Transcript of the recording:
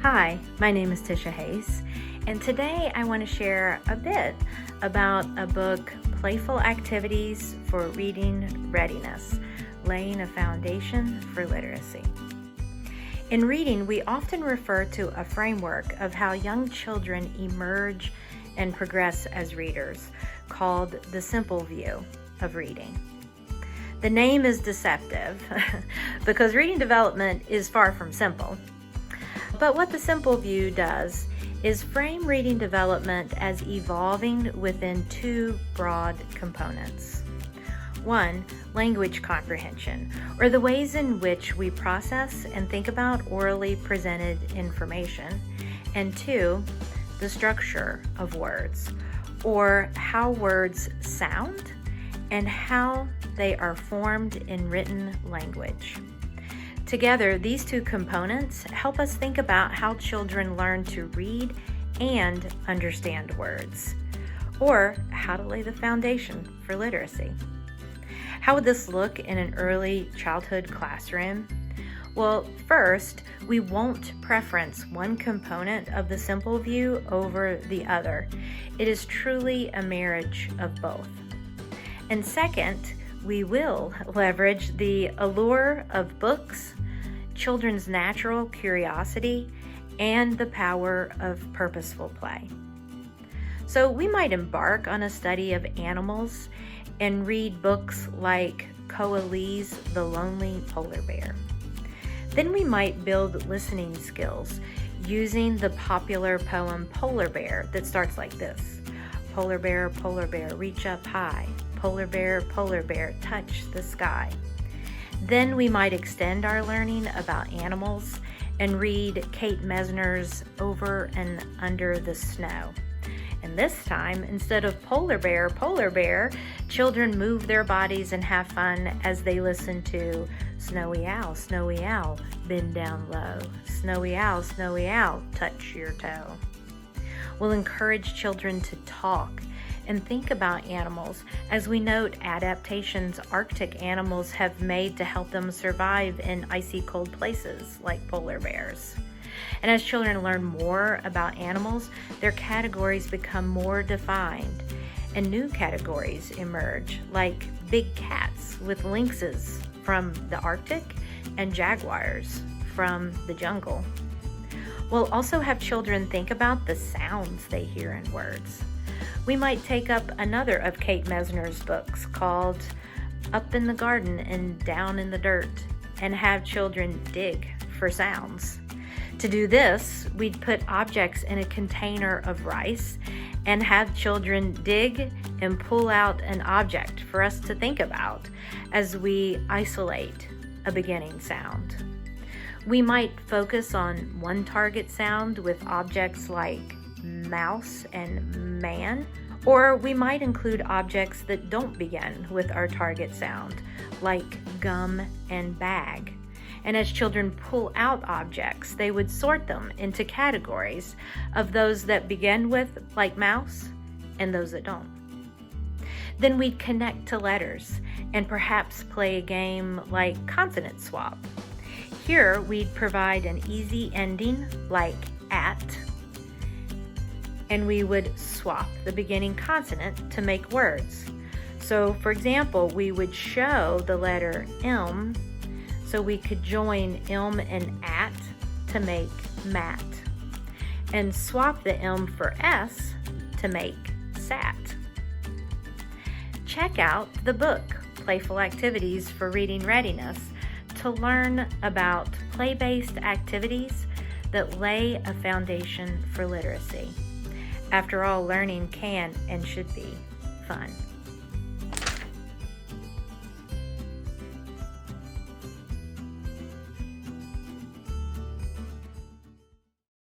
Hi, my name is Latisha Hayes, and today I want to share a bit about a book, Playful Activities for Reading Readiness, Laying a Foundation for Literacy. In reading, we often refer to a framework of how young children emerge and progress as readers, called the simple view of reading. The name is deceptive because reading development is far from simple. But what the simple view does is frame reading development as evolving within two broad components. One, language comprehension, or the ways in which we process and think about orally presented information. And two, the structure of words, or how words sound and how they are formed in written language. Together, these two components help us think about how children learn to read and understand words, or how to lay the foundation for literacy. How would this look in an early childhood classroom? Well, first, we won't preference one component of the simple view over the other. It is truly a marriage of both. And second, we will leverage the allure of books, children's natural curiosity, and the power of purposeful play. So we might embark on a study of animals and read books like Coalie's The Lonely Polar Bear. Then we might build listening skills using the popular poem Polar Bear that starts like this: polar bear, reach up high. Polar bear, touch the sky. Then we might extend our learning about animals and read Kate Mesner's Over and Under the Snow. And this time, instead of polar bear, children move their bodies and have fun as they listen to snowy owl, bend down low. Snowy owl, touch your toe. We'll encourage children to talk and think about animals, as we note adaptations Arctic animals have made to help them survive in icy cold places like polar bears. And as children learn more about animals, their categories become more defined, and new categories emerge, like big cats with lynxes from the Arctic and jaguars from the jungle. We'll also have children think about the sounds they hear in words. We might take up another of Kate Mesner's books called Up in the Garden and Down in the Dirt and have children dig for sounds. To do this, we'd put objects in a container of rice and have children dig and pull out an object for us to think about as we isolate a beginning sound. We might focus on one target sound with objects like mouse and man, or we might include objects that don't begin with our target sound, like gum and bag. And as children pull out objects, they would sort them into categories of those that begin with, like mouse, and those that don't. Then we'd connect to letters and perhaps play a game like consonant swap. Here, we'd provide an easy ending like at, and we would swap the beginning consonant to make words. So, for example, we would show the letter M, so we could join M and at to make mat, and swap the M for S to make sat. Check out the book, Playful Activities for Reading Readiness, to learn about play-based activities that lay a foundation for literacy. After all, learning can and should be fun.